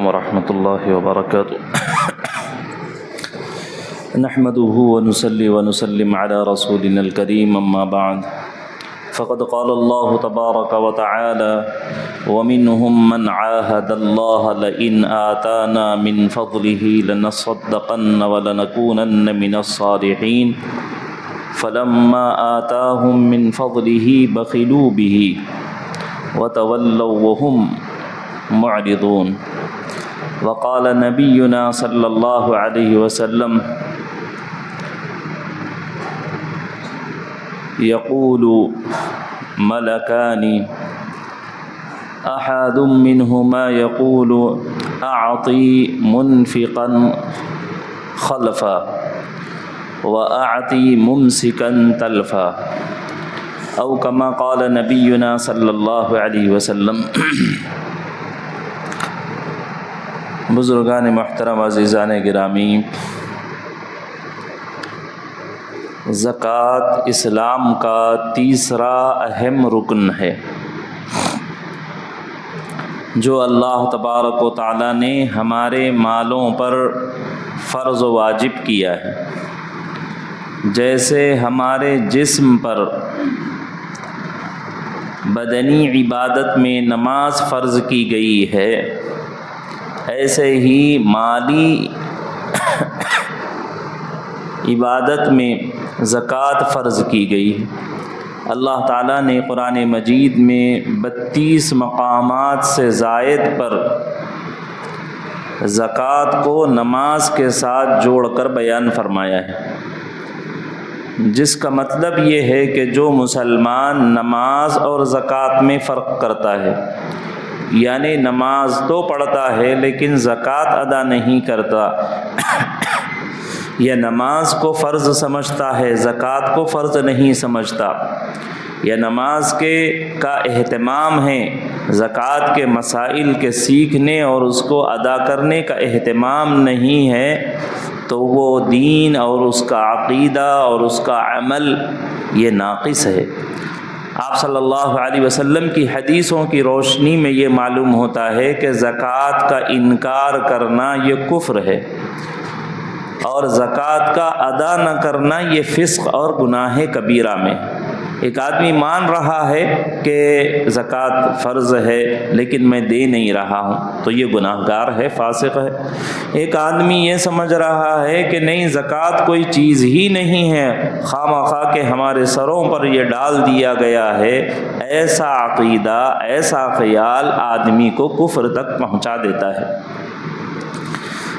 ورحمة الله وبركاته نحمده ونصلي ونسلم على رسولنا الكريم أما بعد فقد قال الله تبارك وتعالى ومنهم من عاهد الله لئن آتانا من فضله لنصدقن ولنكونن من الصالحين فلما آتاهم من فضله بخلوا به وتولوا وهم معرضون وقال نبينا صلى الله عليه وسلم يقول ملكان أحد منهما يقول أعطي منفقا خلفا وأعطي ممسكا تلفا او كما قال نبينا صلی اللہ علیہ وسلم۔ بزرگان محترم، عزیزان گرامی، زکوٰۃ اسلام کا تیسرا اہم رکن ہے جو اللہ تبارک و تعالیٰ نے ہمارے مالوں پر فرض و واجب کیا ہے۔ جیسے ہمارے جسم پر بدنی عبادت میں نماز فرض کی گئی ہے، ایسے ہی مالی عبادت میں زکوٰۃ فرض کی گئی ہے۔ اللہ تعالیٰ نے قرآن مجید میں 32 مقامات سے زائد پر زکوٰۃ کو نماز کے ساتھ جوڑ کر بیان فرمایا ہے، جس کا مطلب یہ ہے کہ جو مسلمان نماز اور زکوٰۃ میں فرق کرتا ہے، یعنی نماز تو پڑھتا ہے لیکن زکوٰۃ ادا نہیں کرتا، یا نماز کو فرض سمجھتا ہے زکوٰۃ کو فرض نہیں سمجھتا، یا نماز کا اہتمام ہے زکوٰۃ کے مسائل کے سیکھنے اور اس کو ادا کرنے کا اہتمام نہیں ہے، تو وہ دین اور اس کا عقیدہ اور اس کا عمل یہ ناقص ہے۔ آپ صلی اللہ علیہ وسلم کی حدیثوں کی روشنی میں یہ معلوم ہوتا ہے کہ زکوٰۃ کا انکار کرنا یہ کفر ہے، اور زکوٰۃ کا ادا نہ کرنا یہ فسق اور گناہ کبیرہ میں۔ ایک آدمی مان رہا ہے کہ زکوٰۃ فرض ہے لیکن میں دے نہیں رہا ہوں، تو یہ گناہ گار ہے، فاسق ہے۔ ایک آدمی یہ سمجھ رہا ہے کہ نہیں زکوٰۃ کوئی چیز ہی نہیں ہے، خواہ مخواہ کہ ہمارے سروں پر یہ ڈال دیا گیا ہے، ایسا عقیدہ، ایسا خیال آدمی کو کفر تک پہنچا دیتا ہے۔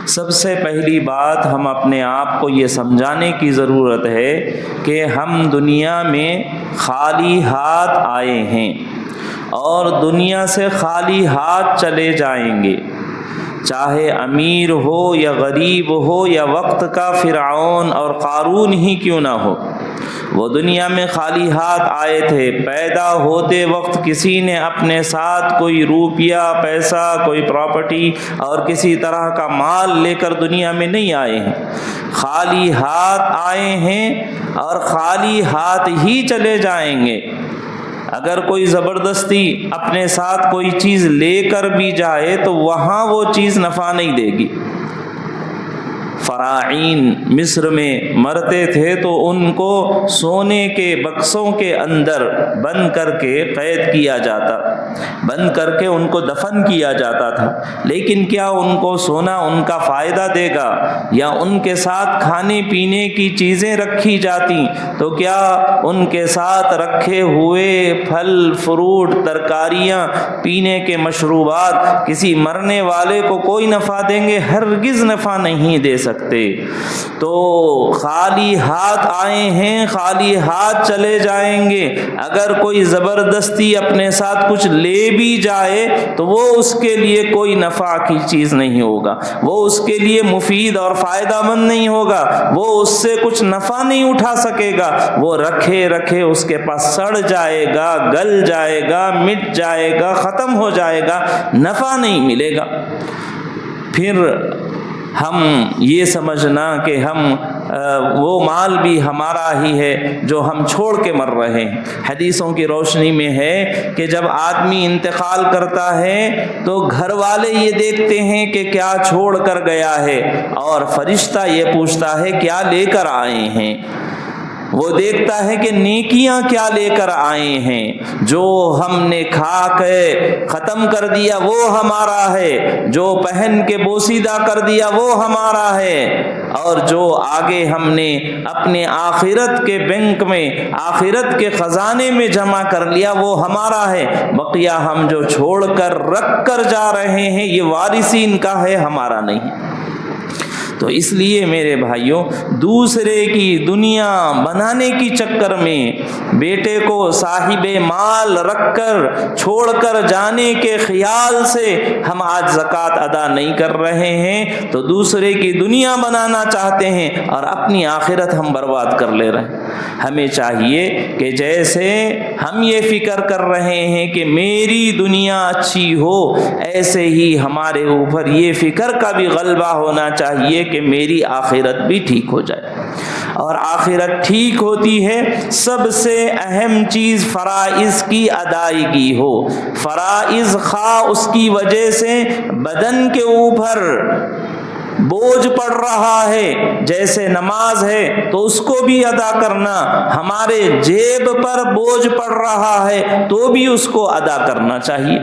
سب سے پہلی بات ہم اپنے آپ کو یہ سمجھانے کی ضرورت ہے کہ ہم دنیا میں خالی ہاتھ آئے ہیں اور دنیا سے خالی ہاتھ چلے جائیں گے، چاہے امیر ہو یا غریب ہو یا وقت کا فرعون اور قارون ہی کیوں نہ ہو۔ وہ دنیا میں خالی ہاتھ آئے تھے، پیدا ہوتے وقت کسی نے اپنے ساتھ کوئی روپیہ، پیسہ، کوئی پراپرٹی اور کسی طرح کا مال لے کر دنیا میں نہیں آئے ہیں، خالی ہاتھ آئے ہیں اور خالی ہاتھ ہی چلے جائیں گے۔ اگر کوئی زبردستی اپنے ساتھ کوئی چیز لے کر بھی جائے تو وہاں وہ چیز نفع نہیں دے گی۔ فراعین مصر میں مرتے تھے تو ان کو سونے کے بکسوں کے اندر بند کر کے قید کیا جاتا، بند کر کے ان کو دفن کیا جاتا تھا، لیکن کیا ان کو سونا ان کا فائدہ دے گا؟ یا ان کے ساتھ کھانے پینے کی چیزیں رکھی جاتی تو کیا ان کے ساتھ رکھے ہوئے پھل، فروٹ، ترکاریاں، پینے کے مشروبات کسی مرنے والے کو کوئی نفع دیں گے؟ ہرگز نفع نہیں دے سکتے۔ تو خالی ہاتھ آئے ہیں، خالی ہاتھ چلے جائیں گے۔ اگر کوئی زبردستی اپنے ساتھ کچھ لے بھی جائے تو وہ اس کے لیے کوئی نفع کی چیز نہیں ہوگا، وہ اس کے لیے مفید اور فائدہ مند نہیں ہوگا، وہ اس سے کچھ نفع نہیں اٹھا سکے گا، وہ رکھے رکھے اس کے پاس سڑ جائے گا، گل جائے گا، مٹ جائے گا، ختم ہو جائے گا، نفع نہیں ملے گا۔ پھر ہم یہ سمجھنا کہ ہم وہ مال بھی ہمارا ہی ہے جو ہم چھوڑ کے مر رہے ہیں۔ حدیثوں کی روشنی میں ہے کہ جب آدمی انتقال کرتا ہے تو گھر والے یہ دیکھتے ہیں کہ کیا چھوڑ کر گیا ہے، اور فرشتہ یہ پوچھتا ہے کیا لے کر آئے ہیں۔ وہ دیکھتا ہے کہ نیکیاں کیا لے کر آئے ہیں، جو ہم نے کھا کے ختم کر دیا وہ ہمارا ہے، جو پہن کے بوسیدہ کر دیا وہ ہمارا ہے، اور جو آگے ہم نے اپنے آخرت کے بینک میں، آخرت کے خزانے میں جمع کر لیا وہ ہمارا ہے، بقیہ ہم جو چھوڑ کر رکھ کر جا رہے ہیں یہ وارثین کا ہے، ہمارا نہیں۔ تو اس لیے میرے بھائیوں، دوسرے کی دنیا بنانے کی چکر میں بیٹے کو صاحب مال رکھ کر چھوڑ کر جانے کے خیال سے ہم آج زکوٰۃ ادا نہیں کر رہے ہیں، تو دوسرے کی دنیا بنانا چاہتے ہیں اور اپنی آخرت ہم برباد کر لے رہے ہیں۔ ہمیں چاہیے کہ جیسے ہم یہ فکر کر رہے ہیں کہ میری دنیا اچھی ہو، ایسے ہی ہمارے اوپر یہ فکر کا بھی غلبہ ہونا چاہیے کہ میری آخرت بھی ٹھیک ہو جائے۔ اور آخرت ٹھیک ہوتی ہے، سب سے اہم چیز فرائض کی ادائیگی ہو۔ فرائض خواہ اس کی وجہ سے بدن کے اوپر بوجھ پڑ رہا ہے، جیسے نماز ہے تو اس کو بھی ادا کرنا، ہمارے جیب پر بوجھ پڑ رہا ہے تو بھی اس کو ادا کرنا چاہیے۔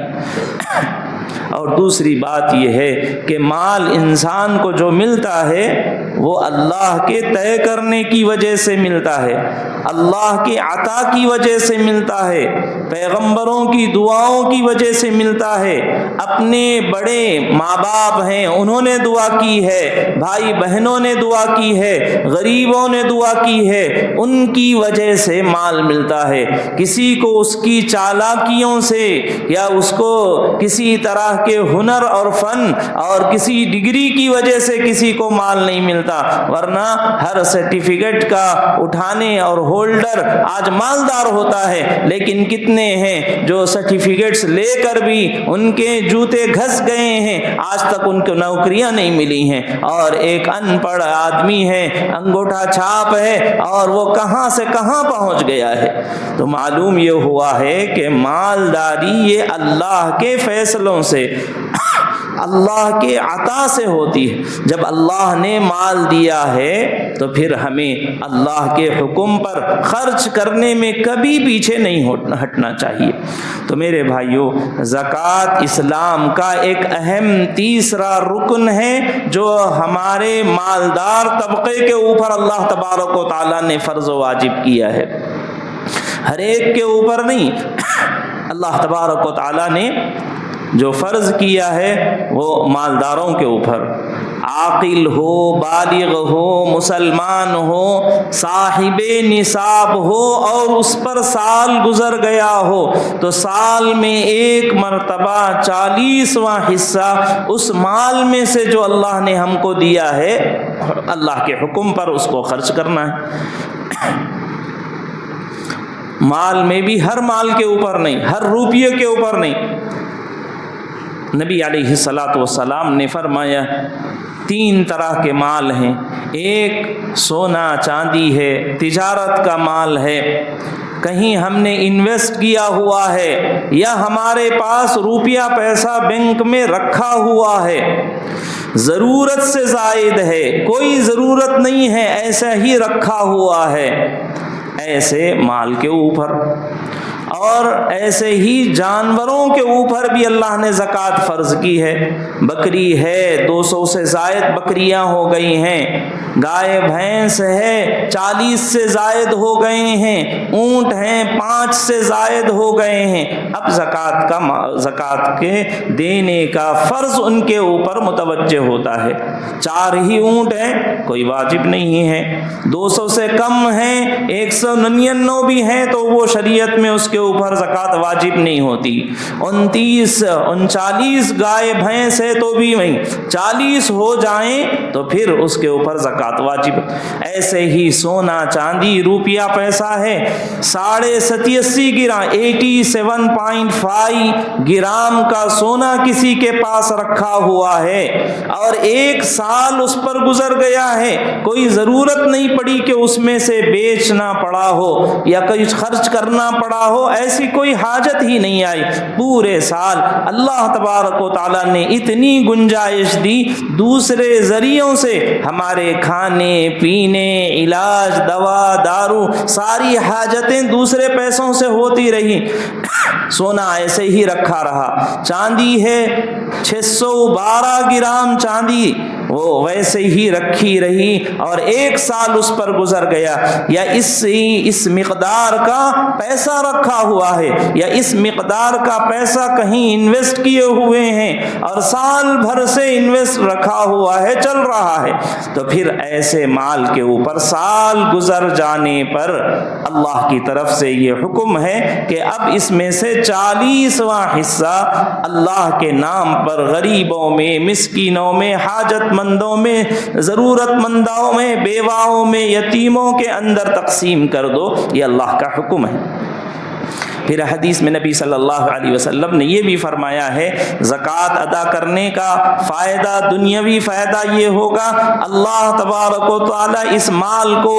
اور دوسری بات یہ ہے کہ مال انسان کو جو ملتا ہے وہ اللہ کے طے کرنے کی وجہ سے ملتا ہے، اللہ کی عطا کی وجہ سے ملتا ہے، پیغمبروں کی دعاؤں کی وجہ سے ملتا ہے، اپنے بڑے ماں باپ ہیں انہوں نے دعا کی ہے، بھائی بہنوں نے دعا کی ہے، غریبوں نے دعا کی ہے، ان کی وجہ سے مال ملتا ہے۔ کسی کو اس کی چالاکیوں سے یا اس کو کسی طرح کے ہنر اور فن اور کسی ڈگری کی وجہ سے کسی کو مال نہیں ملتا، ورنہ ہر سرٹیفکیٹ کا اٹھانے اور ہولڈر آج مالدار ہوتا ہے، لیکن کتنے ہیں جو سرٹیفکیٹس لے کر بھی ان کے جوتے گھس گئے ہیں، آج تک ان کو نوکریاں نہیں ملی ہیں، اور ایک ان پڑھ آدمی ہے، انگوٹھا چھاپ ہے، اور وہ کہاں سے کہاں پہنچ گیا ہے۔ تو معلوم یہ ہوا ہے کہ مالداری یہ اللہ کے فیصلوں سے، اللہ کے عطا سے ہوتی ہے۔ جب اللہ نے مال دیا ہے تو پھر ہمیں اللہ کے حکم پر خرچ کرنے میں کبھی پیچھے نہیں ہٹنا چاہیے۔ تو میرے بھائیوں، زکوٰۃ اسلام کا ایک اہم تیسرا رکن ہے جو ہمارے مالدار طبقے کے اوپر اللہ تبارک و تعالیٰ نے فرض و واجب کیا ہے، ہر ایک کے اوپر نہیں۔ اللہ تبارک و تعالیٰ نے جو فرض کیا ہے وہ مالداروں کے اوپر، عاقل ہو، بالغ ہو، مسلمان ہو، صاحب نصاب ہو اور اس پر سال گزر گیا ہو تو سال میں ایک مرتبہ 40واں حصہ اس مال میں سے جو اللہ نے ہم کو دیا ہے اللہ کے حکم پر اس کو خرچ کرنا ہے۔ مال میں بھی ہر مال کے اوپر نہیں، ہر روپیے کے اوپر نہیں۔ نبی علیہ الصلاۃ والسلام نے فرمایا 3 طرح کے مال ہیں، ایک سونا چاندی ہے، تجارت کا مال ہے، کہیں ہم نے انویسٹ کیا ہوا ہے، یا ہمارے پاس روپیہ پیسہ بینک میں رکھا ہوا ہے، ضرورت سے زائد ہے، کوئی ضرورت نہیں ہے، ایسا ہی رکھا ہوا ہے، ایسے مال کے اوپر۔ اور ایسے ہی جانوروں کے اوپر بھی اللہ نے زکوٰۃ فرض کی ہے۔ بکری ہے، 200 سے زائد بکریاں ہو گئی ہیں، گائے بھینس ہے 40 سے زائد ہو گئے ہیں، اونٹ ہیں 5 سے زائد ہو گئے ہیں، اب زکوٰۃ کے دینے کا فرض ان کے اوپر متوجہ ہوتا ہے۔ 4 ہی اونٹ ہیں، کوئی واجب نہیں ہے، 200 سے کم ہیں، 199 بھی ہیں تو وہ شریعت میں اس کے کے اوپر زکوٰۃ واجب نہیں ہوتی. 39 گائے بھینس ہے تو بھی وہیں 40 ہو جائیں تو پھر اس کے اوپر زکوٰۃ واجب. ایسے ہی سونا چاندی روپیہ پیسہ ہے 87.5 گرام 87.5 گرام کا سونا کسی کے پاس رکھا ہوا ہے اور 1 سال اس پر گزر گیا ہے, کوئی ضرورت نہیں پڑی کہ اس میں سے بیچنا پڑا ہو یا کوئی خرچ کرنا پڑا ہو, ایسی کوئی حاجت ہی نہیں آئی. پورے سال اللہ تبارک و تعالیٰ نے اتنی گنجائش دی, دوسرے ذریعوں سے ہمارے کھانے پینے, علاج, دوا دارو, ساری حاجتیں دوسرے پیسوں سے ہوتی رہی. سونا ایسے ہی رکھا رہا. چاندی ہے 612 گرام چاندی, وہ ویسے ہی رکھی رہی اور 1 سال اس پر گزر گیا. یا اس مقدار کا پیسہ رکھا ہوا ہے یا اس مقدار کا پیسہ کہیں انویسٹ کیے ہوئے ہیں اور سال بھر سے انویسٹ رکھا ہوا ہے, چل رہا ہے, تو پھر ایسے مال کے اوپر سال گزر جانے پر اللہ کی طرف سے یہ حکم ہے کہ اب اس میں سے 40واں حصہ اللہ کے نام پر غریبوں میں, مسکینوں میں, حاجت مندوں میں, ضرورت مندوں میں, بیواؤں میں, یتیموں کے اندر تقسیم کر دو. یہ اللہ کا حکم ہے. پھر حدیث میں نبی صلی اللہ علیہ وسلم نے یہ بھی فرمایا ہے زکوٰۃ ادا کرنے کا فائدہ, دنیاوی فائدہ یہ ہوگا, اللہ تبارک و تعالی اس مال کو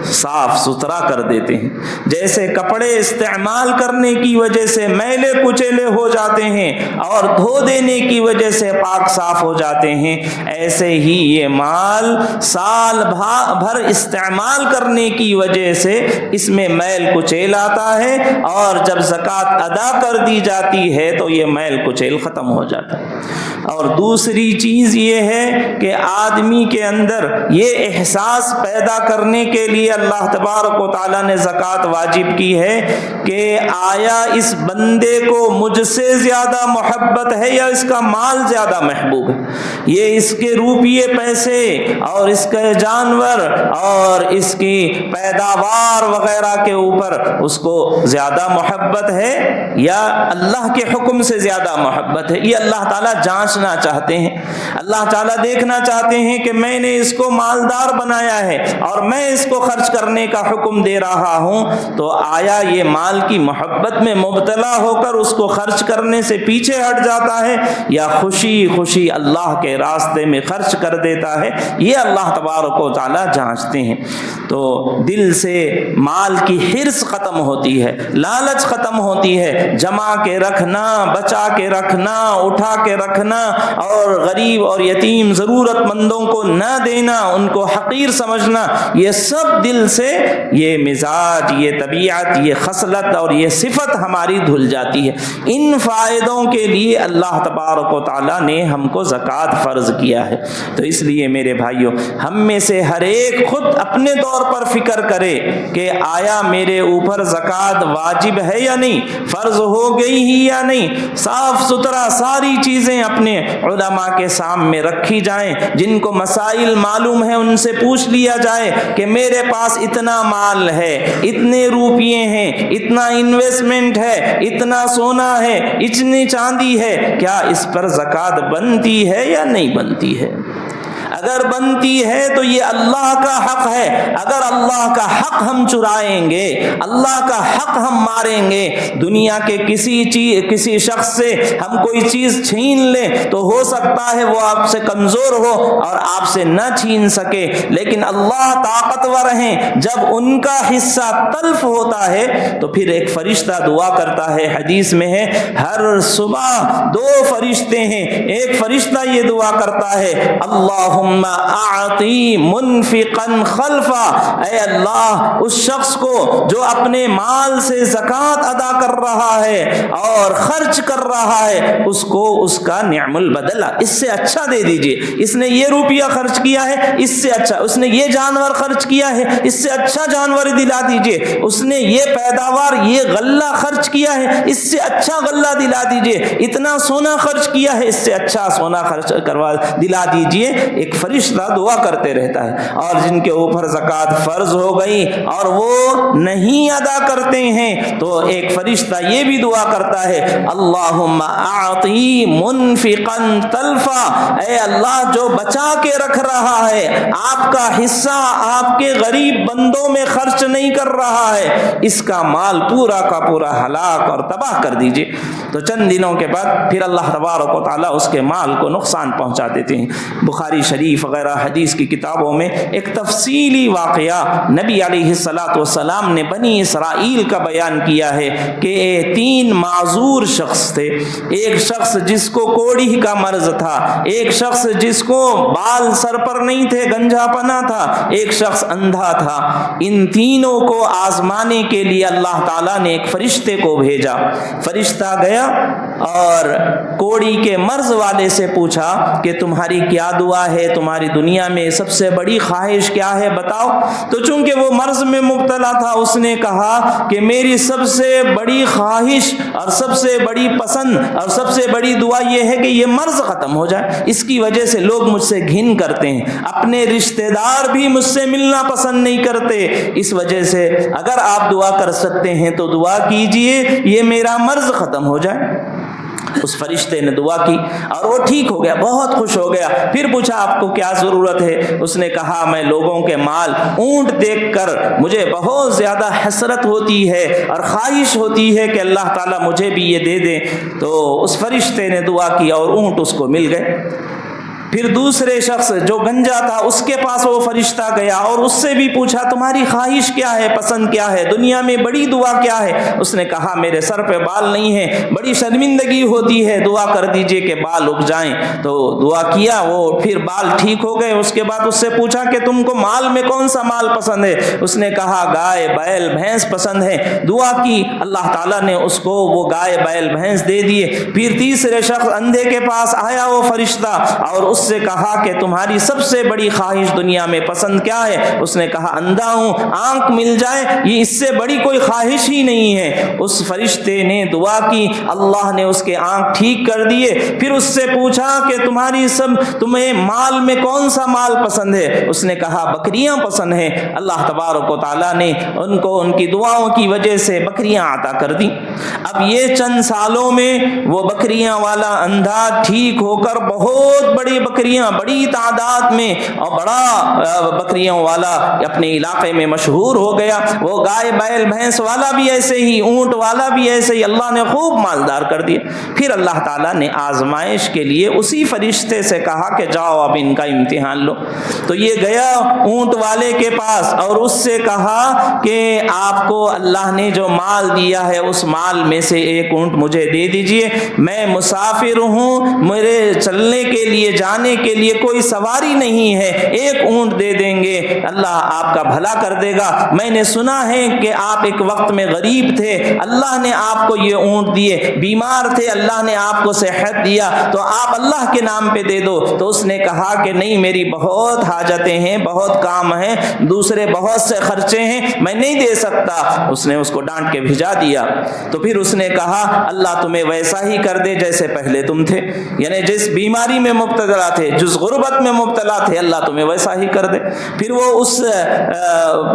صاف ستھرا کر دیتے ہیں. جیسے کپڑے استعمال کرنے کی وجہ سے میلے کچیلے ہو جاتے ہیں اور دھو دینے کی وجہ سے پاک صاف ہو جاتے ہیں, ایسے ہی یہ مال سال بھر استعمال کرنے کی وجہ سے اس میں میل کچیل آتا ہے اور جب زکوٰۃ ادا کر دی جاتی ہے تو یہ میل کچیل ختم ہو جاتا ہے. اور دوسری چیز یہ ہے کہ آدمی کے اندر یہ احساس پیدا کرنے کے لیے اللہ تبارک و تعالیٰ نے زکوٰۃ واجب کی ہے کہ آیا اس بندے کو مجھ سے زیادہ محبت ہے یا اس کا مال زیادہ محبوب ہے. یہ اس کے روپیے پیسے اور اس کے جانور اور اس کی پیداوار وغیرہ کے اوپر اس کو زیادہ محبت ہے یا اللہ کے حکم سے زیادہ محبت ہے. یہ اللہ تعالیٰ جانچنا چاہتے ہیں. اللہ تعالیٰ دیکھنا چاہتے ہیں کہ میں نے اس کو مالدار بنایا ہے اور میں اس کو خرچ کرنے کا حکم دے رہا ہوں, تو آیا یہ مال کی محبت میں مبتلا ہو کر اس کو خرچ کرنے سے پیچھے ہٹ جاتا ہے یا خوشی خوشی اللہ کے راستے میں خرچ کر دیتا ہے. یہ اللہ تبارک و تعالیٰ جانچتے ہیں. تو دل سے مال کی حرص ختم ہوتی ہے, لالچ ختم ہوتی ہے, جمع کے رکھنا, بچا کے رکھنا, اٹھا کے رکھنا اور غریب اور یتیم ضرورت مندوں کو نہ دینا, ان کو حقیر سمجھنا, یہ سب دل سے یہ مزاج, یہ طبیعت, یہ خصلت اور یہ صفت ہماری دھل جاتی ہے. ان فائدوں کے لیے اللہ تبارک و تعالیٰ نے ہم کو زکوٰۃ فرض کیا ہے. تو اس لیے میرے بھائیوں, ہم میں سے ہر ایک خود اپنے طور پر فکر کرے کہ آیا میرے اوپر زکوٰۃ واجب ہے یا نہیں, فرض ہو گئی ہی یا نہیں. صاف ستھرا ساری چیزیں اپنے علماء کے سامنے رکھی جائیں, جن کو مسائل معلوم ہے ان سے پوچھ لیا جائے کہ میرے پاس اتنا مال ہے, اتنے روپیے ہیں, اتنا انویسٹمنٹ ہے, اتنا سونا ہے, اتنی چاندی ہے, کیا اس پر زکوٰۃ بنتی ہے یا نہیں بنتی ہے؟ اگر بنتی ہے تو یہ اللہ کا حق ہے. اگر اللہ کا حق ہم چرائیں گے, اللہ کا حق ہم ماریں گے, دنیا کے کسی شخص سے ہم کوئی چیز چھین لیں تو ہو سکتا ہے وہ آپ سے کمزور ہو اور آپ سے نہ چھین سکے, لیکن اللہ طاقتور ہیں. جب ان کا حصہ تلف ہوتا ہے تو پھر ایک فرشتہ دعا کرتا ہے, حدیث میں ہے ہر صبح 2 فرشتے ہیں, ایک فرشتہ یہ دعا کرتا ہے اللہم اعطی منفقا خلفا, اے اللہ اس شخص کو جو اپنے مال سے زکوٰۃ ادا کر رہا ہے اور خرچ کر رہا ہے, اس کو اس کا نعم البدلہ, اس سے اچھا دے دیجئے. اس نے یہ روپیہ خرچ کیا ہے, اس سے اچھا. اس نے یہ جانور خرچ کیا ہے, اس سے اچھا جانور دلا دیجئے. اس نے یہ پیداوار, یہ غلہ خرچ کیا ہے, اس سے اچھا غلہ دلا دیجئے. اتنا سونا خرچ کیا ہے, اس سے اچھا سونا خرچ دلا دیجئے. ایک فرشتہ دعا کرتے رہتا ہے، اور جن کے اوپر زکوٰۃ فرض ہو گئی اور وہ نہیں ادا کرتے ہیں تو ایک فرشتہ یہ بھی دعا کرتا ہے، اللہم اعطی منفقا تلفا، اے اللہ جو بچا کے رکھ رہا ہے آپ کا حصہ آپ کے غریب بندوں میں خرچ نہیں کر رہا ہے، اس کا مال پورا کا پورا ہلاک اور تباہ کر دیجئے۔ تو چند دنوں کے بعد پھر اللہ تبارک و تعالیٰ اس کے مال کو نقصان پہنچا دیتے ہیں۔ بخاری شریف وغیرہ حدیث کی کتابوں میں ایک تفصیلی واقعہ نبی علیہ السلام نے بنی اسرائیل کا بیان کیا ہے کہ 3 معذور شخص تھے، ایک شخص جس کو کوڑی کا مرض تھا، ایک شخص جس کو بال سر پر نہیں تھے، گنجا پنا تھا، ایک شخص اندھا تھا۔ ان تینوں کو آزمانے کے لیے اللہ تعالیٰ نے ایک فرشتے کو بھیجا۔ فرشتہ گیا اور کوڑی کے مرض والے سے پوچھا کہ تمہاری کیا دعا ہے، تمہاری دنیا میں سب سے بڑی خواہش کیا ہے بتاؤ۔ تو چونکہ وہ مرض میں مبتلا تھا اس نے کہا کہ میری سب سے بڑی خواہش اور سب سے بڑی پسند اور سب سے بڑی دعا یہ ہے کہ یہ مرض ختم ہو جائے، اس کی وجہ سے لوگ مجھ سے گھن کرتے ہیں، اپنے رشتہ دار بھی مجھ سے ملنا پسند نہیں کرتے، اس وجہ سے اگر آپ دعا کر سکتے ہیں تو دعا کیجئے یہ میرا مرض ختم ہو جائے۔ اس فرشتے نے دعا کی اور وہ ٹھیک ہو گیا، بہت خوش ہو گیا۔ پھر پوچھا آپ کو کیا ضرورت ہے؟ اس نے کہا میں لوگوں کے مال اونٹ دیکھ کر مجھے بہت زیادہ حسرت ہوتی ہے اور خواہش ہوتی ہے کہ اللہ تعالیٰ مجھے بھی یہ دے دے۔ تو اس فرشتے نے دعا کی اور اونٹ اس کو مل گئے۔ پھر دوسرے شخص جو گنجا تھا اس کے پاس وہ فرشتہ گیا اور اس سے بھی پوچھا تمہاری خواہش کیا ہے، پسند کیا ہے، دنیا میں بڑی دعا کیا ہے؟ اس نے کہا میرے سر پہ بال نہیں ہے، بڑی شرمندگی ہوتی ہے، دعا کر دیجئے کہ بال اگ جائیں۔ تو دعا کیا، وہ پھر بال ٹھیک ہو گئے۔ اس کے بعد اس سے پوچھا کہ تم کو مال میں کون سا مال پسند ہے؟ اس نے کہا گائے بیل بھینس پسند ہے۔ دعا کی، اللہ تعالیٰ نے اس کو وہ گائے بیل بھینس دے دیے۔ پھر تیسرے شخص اندھے کے پاس آیا وہ فرشتہ اور اس سے کہا کہ تمہاری سب سے بڑی خواہش دنیا میں پسند کیا ہے؟ اس نے کہا اندھا ہوں، آنکھ مل جائے، یہ اس سے بڑی کوئی خواہش ہی نہیں ہے۔ اس فرشتے نے دعا کی، اللہ نے اس کے آنکھ ٹھیک کر دیے۔ پھر اس سے پوچھا کہ تمہیں مال میں کون سا مال پسند ہے؟ اس نے کہا بکریاں پسند ہیں۔ اللہ تبارک و تعالیٰ نے ان کو ان کی دعاؤں کی وجہ سے بکریاں عطا کر دی۔ اب یہ چند سالوں میں وہ بکریاں والا اندھا ٹھیک ہو کر بہت بڑی بڑی تعداد میں اور بڑا بکریوں والا اپنے علاقے میں مشہور ہو گیا۔ وہ گائے بیل بھینس والا بھی ایسے ہی، اونٹ والا بھی ایسے ہی، اللہ نے خوب مالدار کر دیا۔ پھر اللہ تعالیٰ نے آزمائش کے لیے اسی فرشتے سے کہا کہ جاؤ اب ان کا امتحان لو۔ تو یہ گیا اونٹ والے کے پاس اور اس سے کہا کہ آپ کو اللہ نے جو مال دیا ہے اس مال میں سے ایک اونٹ مجھے دے دیجئے، میں مسافر ہوں، میرے چلنے کے لیے جانے کے لیے کوئی سواری نہیں ہے، ایک اونٹ دے دیں گے، اللہ آپ کا بھلا کر دے گا۔ میں نے سنا ہے کہ آپ ایک وقت میں غریب تھے، اللہ نے آپ کو یہ اونٹ دیے، بیمار تھے، اللہ نے آپ کو صحت دیا، تو آپ اللہ کے نام پہ دے دو۔ تو اس نے کہا کہ نہیں، میری بہت حاجتیں ہیں، بہت کام ہیں، دوسرے بہت سے خرچے ہیں، میں نہیں دے سکتا۔ اس نے اس کو ڈانٹ کے بھجا دیا۔ تو پھر اس نے کہا اللہ تمہیں ویسا ہی کر دے جیسے پہلے تم تھے، یعنی جس بیماری میں مبتلا تھے، جس غربت میں مبتلا تھے، اللہ تمہیں ویسا ہی کر دے۔ پھر وہ اس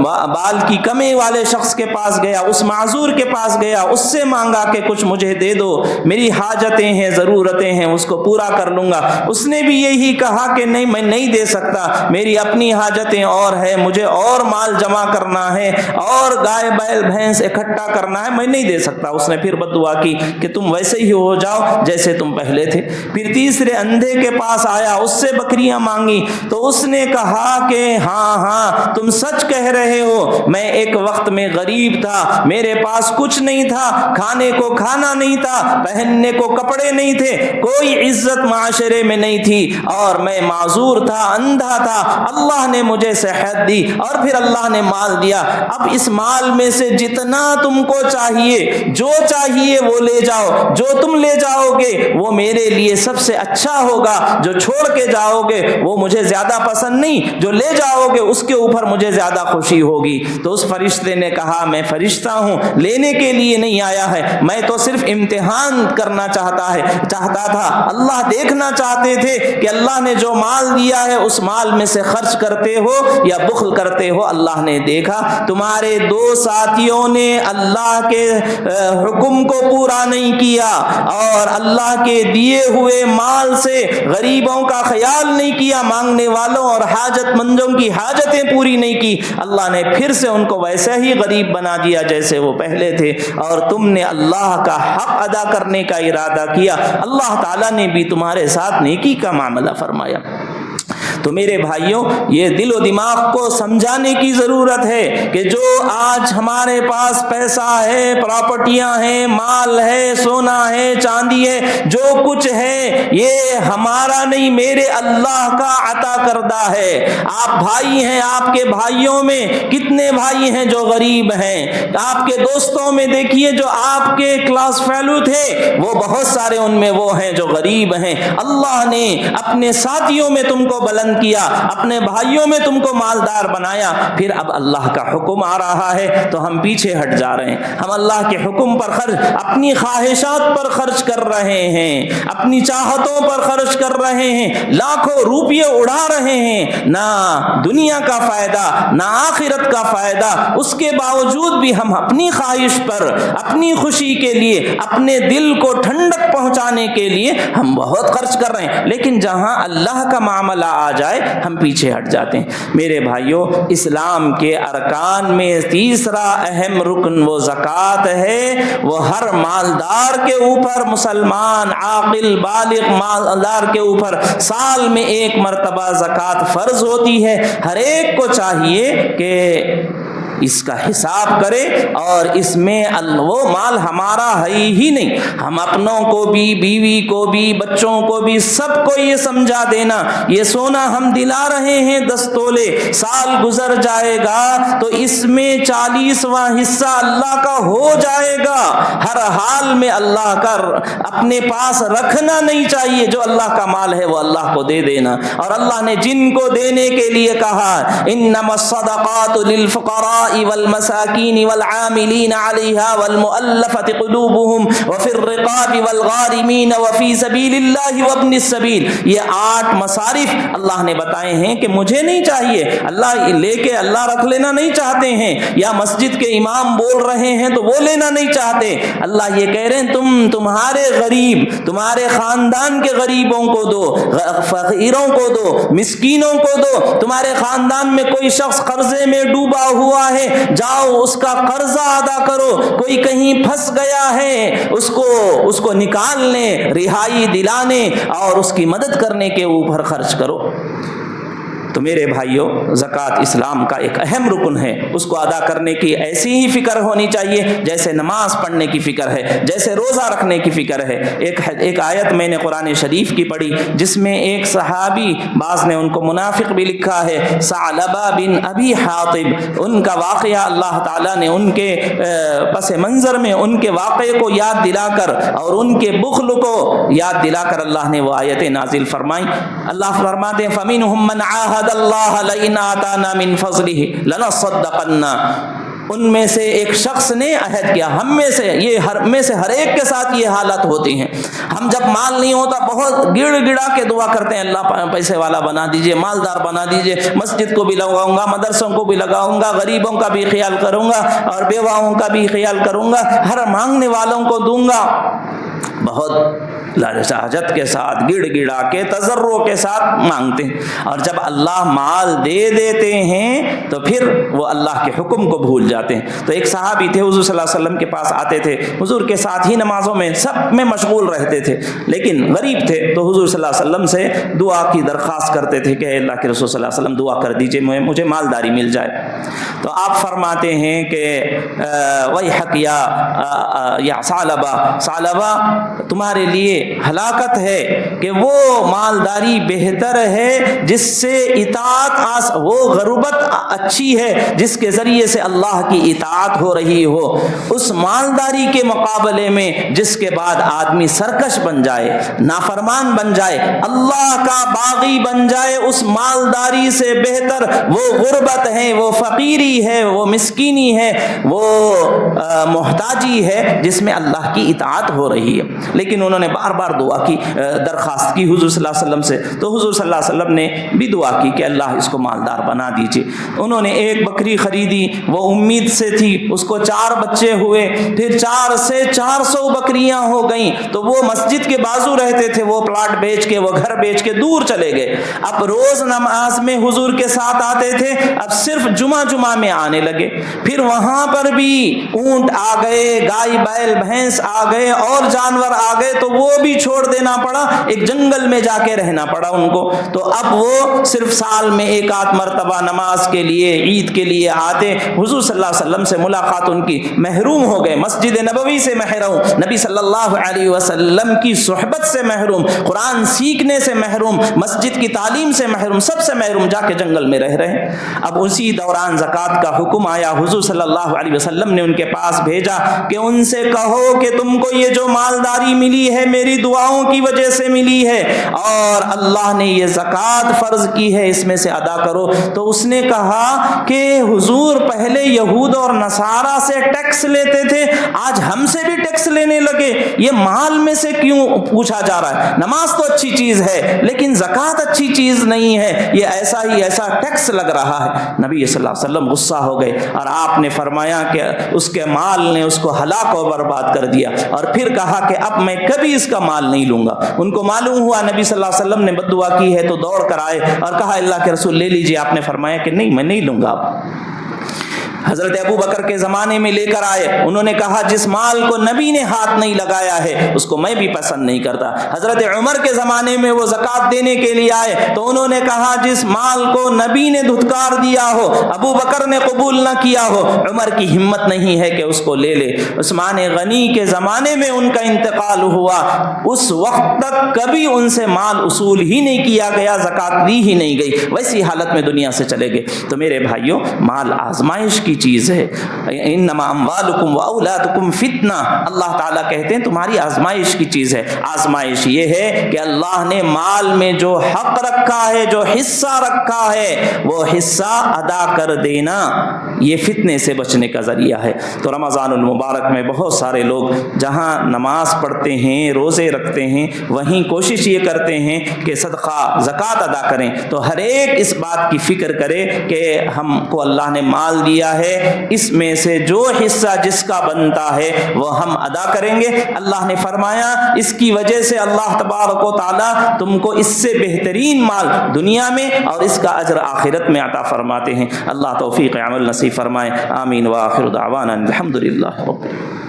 بال کی کمی والے شخص کے پاس گیا، اس معذور کے پاس گیا، اس سے مانگا کہ کچھ مجھے دے دو، میری حاجتیں ہیں، ضرورتیں ہیں، اس کو پورا کر لوں گا۔ اس نے بھی یہی کہا کہ نہیں، میں نہیں دے سکتا، میری اپنی حاجتیں اور ہیں، مجھے اور مال جمع کرنا ہے اور گائے بیل بھینس اکٹھا کرنا ہے، میں نہیں دے سکتا۔ اس نے پھر بد دعا کی کہ تم ویسے ہی ہو جاؤ جیسے تم پہلے تھے۔ پھر تیسرے اندھے کے پاس آیا، اس سے بکریاں مانگی، تو اس نے کہا کہ ہاں تم سچ کہہ رہے ہو، میں ایک وقت میں غریب تھا، میرے پاس کچھ نہیں تھا، کھانے کو کھانا نہیں تھا، پہننے کو کپڑے نہیں تھے، کوئی عزت معاشرے میں نہیں تھی، اور میں معذور تھا، اندھا تھا، اللہ نے مجھے صحت دی اور پھر اللہ نے مال دیا۔ اب اس مال میں سے جتنا تم کو چاہیے، جو چاہیے وہ لے جاؤ، جو تم لے جاؤ گے وہ میرے لیے سب سے اچھا ہوگا، جو چھوڑ کے جاؤ گے وہ مجھے زیادہ پسند نہیں، جو لے جاؤ گے اس کے اوپر مجھے زیادہ خوشی ہوگی۔ تو اس فرشتے نے کہا میں فرشتہ ہوں، لینے کے لیے نہیں آیا ہے، میں تو صرف امتحان کرنا چاہتا تھا۔ اللہ دیکھنا چاہتے تھے کہ اللہ نے جو مال دیا ہے اس مال میں سے خرچ کرتے ہو یا بخل کرتے ہو۔ اللہ نے دیکھا تمہارے دو ساتھیوں نے اللہ کے حکم کو پورا نہیں کیا اور اللہ کے دیے ہوئے مال سے غریبوں کا خیال نہیں کیا، مانگنے والوں اور حاجت مندوں کی حاجتیں پوری نہیں کی۔ اللہ نے پھر سے ان کو ویسے ہی غریب بنا دیا جیسے وہ پہلے تھے، اور تم نے اللہ کا حق ادا کرنے کا ارادہ کیا، اللہ تعالیٰ نے بھی تمہارے ساتھ نیکی کا معاملہ فرمایا۔ تو میرے بھائیوں، یہ دل و دماغ کو سمجھانے کی ضرورت ہے کہ جو آج ہمارے پاس پیسہ ہے، پراپرٹیاں ہیں، مال ہے، سونا ہے، چاندی ہے، جو کچھ ہے یہ ہمارا نہیں، میرے اللہ کا عطا کردہ ہے۔ آپ بھائی ہیں، آپ کے بھائیوں میں کتنے بھائی ہیں جو غریب ہیں؟ آپ کے دوستوں میں دیکھیے جو آپ کے کلاس فیلو تھے وہ بہت سارے ان میں وہ ہیں جو غریب ہیں۔ اللہ نے اپنے ساتھیوں میں تم کو بلند کیا، اپنے بھائیوں میں تم کو مالدار بنایا، پھر اب اللہ کا حکم آ رہا ہے تو ہم پیچھے ہٹ جا رہے ہیں۔ ہم اللہ کے حکم پر خرچ، اپنی خواہشات پر خرچ کر رہے ہیں، اپنی چاہتوں پر خرچ کر رہے ہیں، لاکھوں روپیے اڑا رہے ہیں، نہ دنیا کا فائدہ نہ آخرت کا فائدہ۔ اس کے باوجود بھی ہم اپنی خواہش پر، اپنی خوشی کے لیے، اپنے دل کو ٹھنڈک پہنچانے کے لیے ہم بہت خرچ کر رہے ہیں، لیکن جہاں اللہ کا معاملہ آ جائے ہم پیچھے ہٹ جاتے ہیں۔ میرے بھائیوں، اسلام کے ارکان میں تیسرا اہم رکن وہ زکوٰۃ ہے۔ وہ ہر مالدار کے اوپر، مسلمان عاقل بالغ مالدار کے اوپر سال میں ایک مرتبہ زکوٰۃ فرض ہوتی ہے۔ ہر ایک کو چاہیے کہ اس کا حساب کرے، اور اس میں وہ مال ہمارا ہے ہی نہیں، ہم اپنوں کو بھی، بیوی کو بھی، بچوں کو بھی، سب کو یہ سمجھا دینا یہ سونا ہم دلا رہے ہیں 10 تولے، سال گزر جائے گا تو اس میں 40واں حصہ اللہ کا ہو جائے گا۔ ہر حال میں اللہ کا اپنے پاس رکھنا نہیں چاہیے، جو اللہ کا مال ہے وہ اللہ کو دے دینا۔ اور اللہ نے جن کو دینے کے لیے کہا انما الصدقات للفقراء والمساکین والعاملین علیہا والمؤلفۃ قلوبہم وفی الرقاب والغارمین وفی سبیل اللہ وابن السبیل، یہ 8 مصارف اللہ نے بتائے ہیں کہ مجھے نہیں چاہیے، اللہ لے کے اللہ رکھ لینا نہیں چاہتے ہیں، یا مسجد کے امام بول رہے ہیں تو وہ لینا نہیں چاہتے۔ اللہ یہ کہہ رہے ہیں تمہارے غریب، تمہارے خاندان کے غریبوں کو دو، فقیروں کو دو، مسکینوں کو دو۔ تمہارے خاندان میں کوئی شخص قرضے میں ڈوبا ہوا ہے، جاؤ اس کا قرضہ ادا کرو۔ کوئی کہیں پھنس گیا ہے، اس کو نکالنے، رہائی دلانے اور اس کی مدد کرنے کے اوپر خرچ کرو۔ تو میرے بھائیوں، زکوٰۃ اسلام کا ایک اہم رکن ہے، اس کو ادا کرنے کی ایسی ہی فکر ہونی چاہیے جیسے نماز پڑھنے کی فکر ہے، جیسے روزہ رکھنے کی فکر ہے۔ ایک آیت میں نے قرآن شریف کی پڑھی جس میں ایک صحابی، بعض نے ان کو منافق بھی لکھا ہے، ثعلبہ بن ابی حاطب، ان کا واقعہ اللہ تعالیٰ نے ان کے پس منظر میں ان کے واقعے کو یاد دلا کر اور ان کے بخل کو یاد دلا کر اللہ نے وہ آیتیں نازل فرمائیں۔ اللہ فرماتے ہیں فَمِنْهُمْ مَنْ عَاهَدَ اللَّهَ لَئِنْ آتَانَا مِنْ فَضْلِهِ لَنَصَّدَّقَنَّ، ان میں سے ایک شخص نے عہد کیا، ہم میں سے ہر ایک کے ساتھ یہ حالت ہوتی ہیں۔ ہم جب مال نہیں ہوتا بہت گڑ گڑا کے دعا کرتے ہیں، اللہ پیسے والا بنا دیجئے، مالدار بنا دیجئے، مسجد کو بھی لگاؤں گا، مدرسوں کو بھی لگاؤں گا، غریبوں کا بھی خیال کروں گا اور بیواؤں کا بھی خیال کروں گا، ہر مانگنے والوں کو دوں گا۔ بہت لالچ کے ساتھ، گڑ گڑا کے، تضرع کے ساتھ مانگتے ہیں، اور جب اللہ مال دے دیتے ہیں تو پھر وہ اللہ کے حکم کو بھول جاتے ہیں۔ تو ایک صحابی تھے، حضور صلی اللہ علیہ وسلم کے پاس آتے تھے، حضور کے ساتھ ہی نمازوں میں سب میں مشغول رہتے تھے، لیکن غریب تھے، تو حضور صلی اللہ علیہ وسلم سے دعا کی درخواست کرتے تھے کہ اللہ کے رسول صلی اللہ علیہ وسلم دعا کر دیجئے مجھے مالداری مل جائے۔ تو آپ فرماتے ہیں کہ ویحک یا ثعلبہ، ثعلبہ تمہارے لیے ہلاکت ہے کہ وہ مالداری بہتر ہے جس سے اطاعت وہ غربت اچھی ہے جس کے ذریعے سے اللہ کی اطاعت ہو رہی ہو، اس مالداری کے مقابلے میں جس کے بعد آدمی سرکش بن جائے، نافرمان بن جائے، اللہ کا باغی بن جائے، اس مالداری سے بہتر وہ غربت ہے، وہ فقیری ہے، وہ مسکینی ہے، وہ محتاجی ہے جس میں اللہ کی اطاعت ہو رہی ہے۔ لیکن انہوں نے بار بار دعا کی، درخواست کی حضور صلی اللہ علیہ وسلم سے، تو حضور صلی اللہ علیہ وسلم نے بھی دعا کی کہ اللہ اس کو مالدار بنا دیجئے۔ انہوں نے ایک بکری خریدی، وہ امید سے تھی، اس کو 4 بچے ہوئے، پھر 4 سے 400 بکریاں ہو گئیں، تو وہ مسجد کے بازو رہتے تھے، وہ پلاٹ بیچ کے، وہ گھر بیچ کے دور چلے گئے۔ اب روز نماز میں حضور کے ساتھ آتے تھے، اب صرف جمعہ میں آنے لگے، پھر وہاں پر بھی اونٹ آ گئے، گائے بیل بھینس آ گئے اور جانور آ گئے، تو وہ بھی چھوڑ دینا پڑا، ایک جنگل میں جا کے رہنا پڑا ان کو۔ تو اب وہ صرف سال میں 1 مرتبہ نماز کے لیے، عید کے لیے آتے، حضور صلی اللہ علیہ وسلم سے ملاقات ان کی، محروم ہو گئے، مسجد نبوی سے محروم، نبی صلی اللہ علیہ وسلم کی صحبت سے محروم، قرآن سیکھنے سے محروم، مسجد کی تعلیم سے محروم، سب سے محروم، جا کے جنگل میں رہ رہے۔ اب اسی دوران زکوٰۃ کا حکم آیا، حضور صلی اللہ علیہ وسلم نے ان کے پاس بھیجا کہ ان سے کہو کہ تم کو یہ جو مالداری ملی ہے میری دعاؤں کی وجہ سے ملی ہے، اور اللہ نے یہ زکوٰۃ فرض کی ہے، اس میں سے ادا کرو۔ تو اس نے کہا کہ حضور پہلے یہود اور نصارہ سے ٹیکس لیتے تھے، آج ہم سے بھی ٹیکس لینے لگے، یہ مال میں سے کیوں پوچھا جا رہا ہے؟ نماز تو اچھی چیز ہے لیکن زکوٰۃ اچھی چیز نہیں ہے، یہ ایسا ٹیکس لگ رہا ہے۔ نبی صلی اللہ علیہ وسلم غصہ ہو گئے اور آپ نے فرمایا کہ اس کے مال نے اس کو ہلاک و برباد کر دیا، اور پھر کہا کہ اب میں کبھی اس کا مال نہیں لوں گا۔ ان کو معلوم ہوا نبی صلی اللہ علیہ وسلم نے بد دعا کی ہے، تو دوڑ کر آئے اور کہا اللہ کے رسول لے لیجئے۔ آپ نے فرمایا کہ نہیں، میں نہیں لوں گا۔ حضرت ابو بکر کے زمانے میں لے کر آئے، انہوں نے کہا جس مال کو نبی نے ہاتھ نہیں لگایا ہے اس کو میں بھی پسند نہیں کرتا۔ حضرت عمر کے زمانے میں وہ زکوٰۃ دینے کے لیے آئے تو انہوں نے کہا جس مال کو نبی نے دھتکار دیا ہو، ابو بکر نے قبول نہ کیا ہو، عمر کی ہمت نہیں ہے کہ اس کو لے لے۔ عثمان غنی کے زمانے میں ان کا انتقال ہوا، اس وقت تک کبھی ان سے مال اصول ہی نہیں کیا گیا، زکوٰۃ دی ہی نہیں گئی، ویسی حالت میں دنیا سے چلے گئے۔ تو میرے بھائیوں، مال آزمائش کی چیز ہے، انما اموالکم واولادکم فتنہ، اللہ تعالیٰ کہتے ہیں تمہاری آزمائش کی چیز ہے۔ آزمائش یہ ہے کہ اللہ نے مال میں جو حق رکھا ہے، جو حصہ رکھا ہے، وہ حصہ ادا کر دینا یہ فتنے سے بچنے کا ذریعہ ہے۔ تو رمضان المبارک میں بہت سارے لوگ جہاں نماز پڑھتے ہیں، روزے رکھتے ہیں، وہیں کوشش یہ کرتے ہیں کہ صدقہ زکوٰۃ ادا کریں۔ تو ہر ایک اس بات کی فکر کرے کہ ہم کو اللہ نے مال دیا ہے، اس میں سے جو حصہ جس کا بنتا ہے وہ ہم ادا کریں گے۔ اللہ نے فرمایا اس کی وجہ سے اللہ تبارک و تعالیٰ تم کو اس سے بہترین مال دنیا میں اور اس کا اجر آخرت میں عطا فرماتے ہیں۔ اللہ توفیق عمل نصیب فرمائے، آمین، وآخر دعوانا الحمدللہ رب العالمین۔